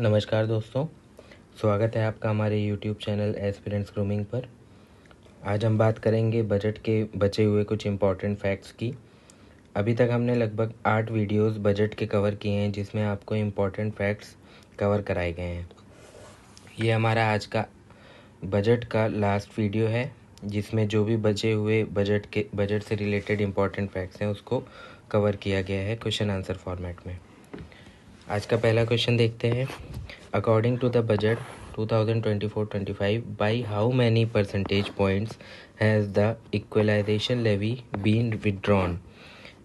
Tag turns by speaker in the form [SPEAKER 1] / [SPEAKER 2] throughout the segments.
[SPEAKER 1] नमस्कार दोस्तों, स्वागत है आपका हमारे YouTube चैनल एस्पिरेंट्स ग्रूमिंग पर। आज हम बात करेंगे बजट के बचे हुए कुछ इम्पॉर्टेंट फैक्ट्स की। अभी तक हमने लगभग 8 वीडियोस बजट के कवर किए हैं, जिसमें आपको इम्पॉर्टेंट फैक्ट्स कवर कराए गए हैं। ये हमारा आज का बजट का लास्ट वीडियो है, जिसमें जो भी बचे हुए बजट से रिलेटेड इम्पॉर्टेंट फैक्ट्स हैं उसको कवर किया गया है क्वेश्चन आंसर फॉर्मेट में। आज का पहला क्वेश्चन देखते हैं। According to the budget 2024-25, by how many percentage points has the equalisation levy been withdrawn?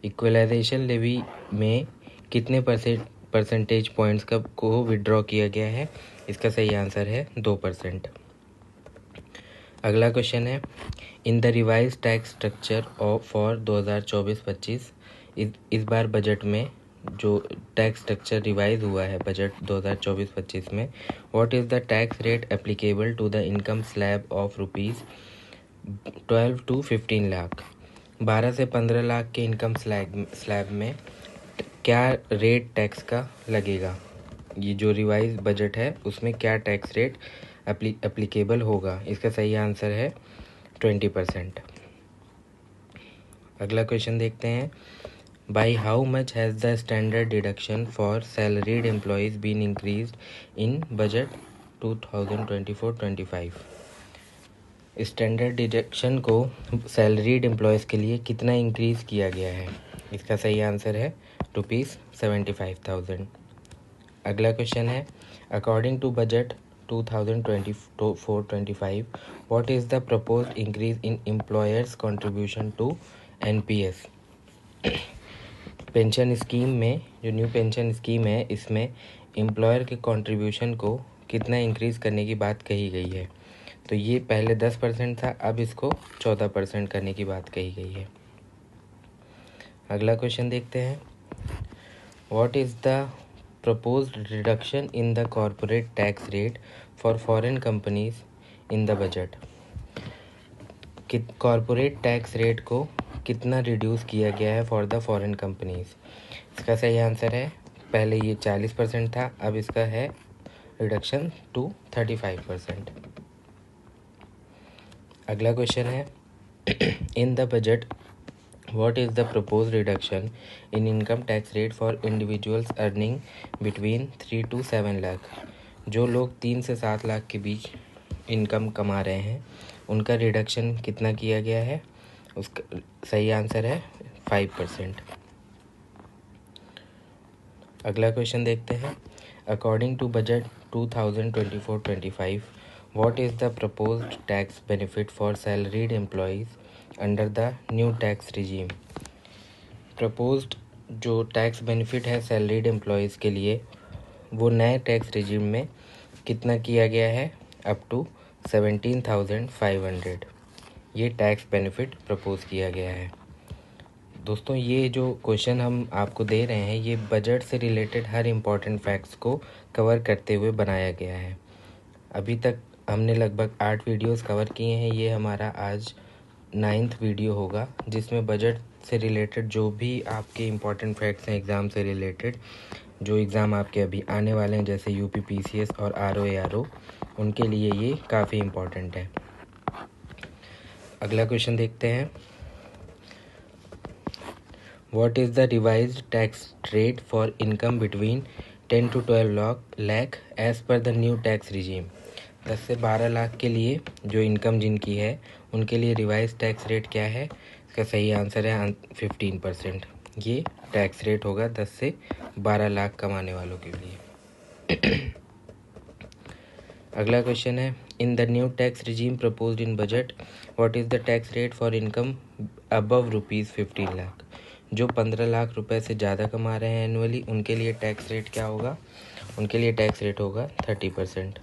[SPEAKER 1] Equalisation levy में कितने परसेंटेज पॉइंट्स को विदड्रॉ किया गया है? इसका सही आंसर है 2%। अगला क्वेश्चन है, in the revise tax structure for 2024-25, इस बार बजट में जो टैक्स स्ट्रक्चर रिवाइज हुआ है बजट 2024-25 में, what is the tax rate applicable to the income slab of ₹12 to 15 lakh? 12 से 15 लाख के इनकम स्लैब में क्या रेट टैक्स का लगेगा? ये जो रिवाइज बजट है उसमें क्या टैक्स रेट एप्लीकेबल होगा? इसका सही आंसर है 20%। अगला क्वेश्चन देखते हैं, by how much has the standard deduction for salaried employees been increased in budget 2024-25? Standard deduction को सैलरीड एम्प्लॉयज़ के लिए कितना इंक्रीज़ किया गया है? इसका सही आंसर है ₹75,000। अगला क्वेश्चन है, according to budget 2024-25, what is the proposed increase in employers contribution to NPS? Pension scheme में जो न्यू पेंशन स्कीम है, इसमें एम्प्लॉयर के कंट्रीब्यूशन को कितना इंक्रीज़ करने की बात कही गई है? तो ये पहले 10% था, अब इसको 14% करने की बात कही गई है। अगला क्वेश्चन देखते हैं, what is the proposed reduction in the corporate tax rate for foreign companies in the budget? Corporate tax rate को कितना रिड्यूस किया गया है फॉर द फॉरेन कंपनीज? इसका सही आंसर है, पहले ये 40% था, अब इसका है रिडक्शन टू 35%। अगला क्वेश्चन है, in the budget what is the proposed reduction in income tax rate for individuals earning between 3 to 7 lakh? जो लोग 3 से 7 लाख के बीच इनकम कमा रहे हैं उनका रिडक्शन कितना किया गया है? उसका सही आंसर है 5%। अगला क्वेश्चन देखते हैं, according to budget 2024-25, what is the proposed tax benefit for salaried employees under the new tax regime? Proposed जो टैक्स बेनिफिट है सैलरीड एम्प्लॉयज़ के लिए, वो नए टैक्स रिजीम में कितना किया गया है? अप टू 17,500 ये टैक्स बेनिफिट प्रपोज किया गया है। दोस्तों, ये जो क्वेश्चन हम आपको दे रहे हैं ये बजट से रिलेटेड हर इम्पॉर्टेंट फैक्ट्स को कवर करते हुए बनाया गया है। अभी तक हमने लगभग 8 वीडियोस कवर किए हैं, ये हमारा आज 9th वीडियो होगा, जिसमें बजट से रिलेटेड जो भी आपके इम्पॉर्टेंट फैक्ट्स हैं एग्ज़ाम से रिलेटेड, जो एग्ज़ाम आपके अभी आने वाले हैं जैसे यूपी पीसीएस और आरओ एआरओ, उनके लिए ये काफ़ी इम्पॉर्टेंट है। अगला क्वेश्चन देखते हैं, what is the revised tax rate for income between 10 to 12 lakh as per the new tax regime? 10 से 12 लाख के लिए जो इनकम जिनकी है उनके लिए रिवाइज टैक्स रेट क्या है? इसका सही आंसर है 15%। ये टैक्स रेट होगा 10 से 12 लाख कमाने वालों के लिए। अगला क्वेश्चन है, in the new tax regime proposed in budget, what is the tax rate for income above ₹15 lakh? जो 15 लाख रुपए से ज़्यादा कमा रहे हैं एनुअली, उनके लिए टैक्स रेट क्या होगा? उनके लिए टैक्स रेट होगा 30%।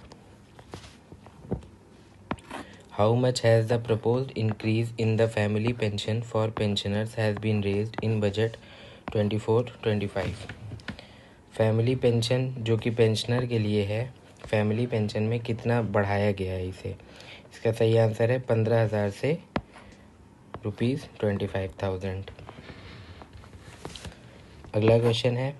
[SPEAKER 1] How much has the proposed increase in the family pension for pensioners has been raised in budget 24-25? Family pension जो कि पेंशनर के लिए है, फैमिली पेंशन में कितना बढ़ाया गया है इसे? इसका सही आंसर है 15,000 से ₹25,000। अगला क्वेश्चन है,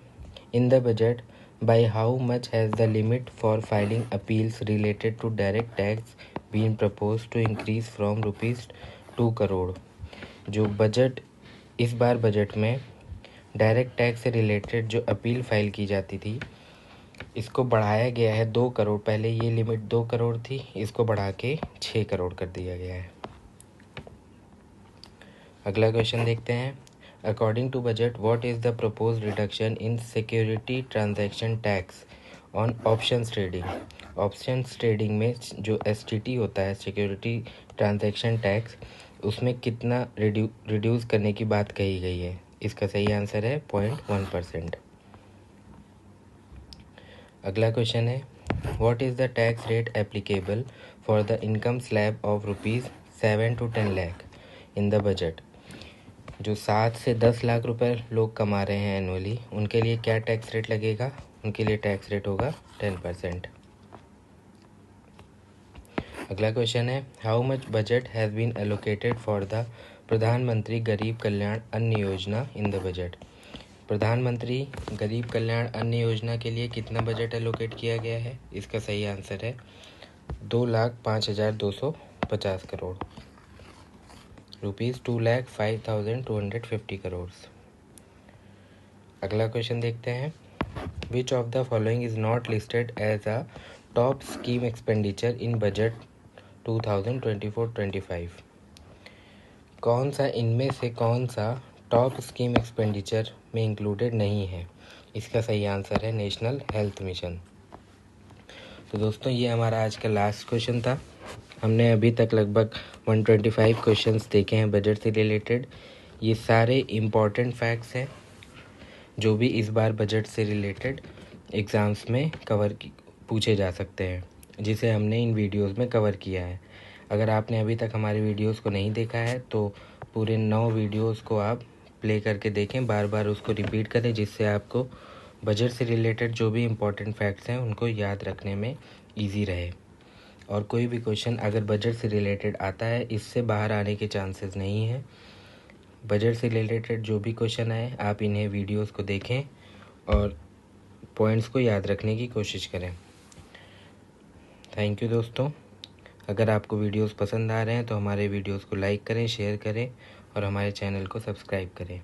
[SPEAKER 1] in the budget By how much has the limit for filing appeals related to direct tax been proposed to increase from ₹2 crore? जो बजट इस बार बजट में डायरेक्ट टैक्स से रिलेटेड जो अपील फाइल की जाती थी, इसको बढ़ाया गया है 2 करोड़। पहले ये लिमिट 2 करोड़ थी, इसको बढ़ा के 6 करोड़ कर दिया गया है। अगला क्वेश्चन देखते हैं। According to budget, what is the propose reduction in security transaction tax on options trading? Options trading में जो STT होता है, सिक्योरिटी ट्रांजैक्शन टैक्स, उसमें कितना रिड्यूस करने की बात कही गई है? इसका सही आंसर है 0.1%। अगला क्वेश्चन है, what is the tax rate applicable for the income slab of ₹7 to 10 lakh in the budget? जो 7 से 10 लाख रुपए लोग कमा रहे हैं एनुअली, उनके लिए क्या टैक्स रेट लगेगा? उनके लिए टैक्स रेट होगा 10%। अगला क्वेश्चन है, how much budget has been allocated for the प्रधानमंत्री गरीब कल्याण अन्न योजना इन द बजट? प्रधानमंत्री गरीब कल्याण अन्न योजना के लिए कितना बजट एलोकेट किया गया है? इसका सही आंसर है 2,05,250 करोड़, ₹2,05,250 करोड़। अगला क्वेश्चन देखते हैं, which of the following is not listed as a top scheme expenditure in budget 2024-25? कौन सा टॉप स्कीम एक्सपेंडिचर में इंक्लूडेड नहीं है? इसका सही आंसर है नेशनल हेल्थ मिशन। तो दोस्तों, ये हमारा आज का लास्ट क्वेश्चन था। हमने अभी तक लगभग 125 क्वेश्चंस देखे हैं बजट से रिलेटेड। ये सारे इम्पॉर्टेंट फैक्ट्स हैं जो भी इस बार बजट से रिलेटेड एग्ज़ाम्स में पूछे जा सकते हैं, जिसे हमने इन वीडियोस में कवर किया है। अगर आपने अभी तक हमारे वीडियोस को नहीं देखा है तो पूरे 9 वीडियोस को आप प्ले करके देखें, बार बार उसको रिपीट करें, जिससे आपको बजट से रिलेटेड जो भी इम्पोर्टेंट फैक्ट्स हैं उनको याद रखने में ईजी रहे। और कोई भी क्वेश्चन अगर बजट से रिलेटेड आता है, इससे बाहर आने के चांसेस नहीं हैं। बजट से रिलेटेड जो भी क्वेश्चन आए, आप इन्हें वीडियोस को देखें और पॉइंट्स को याद रखने की कोशिश करें। थैंक यू दोस्तों। अगर आपको वीडियोस पसंद आ रहे हैं तो हमारे वीडियोस को लाइक करें, शेयर करें और हमारे चैनल को सब्सक्राइब करें।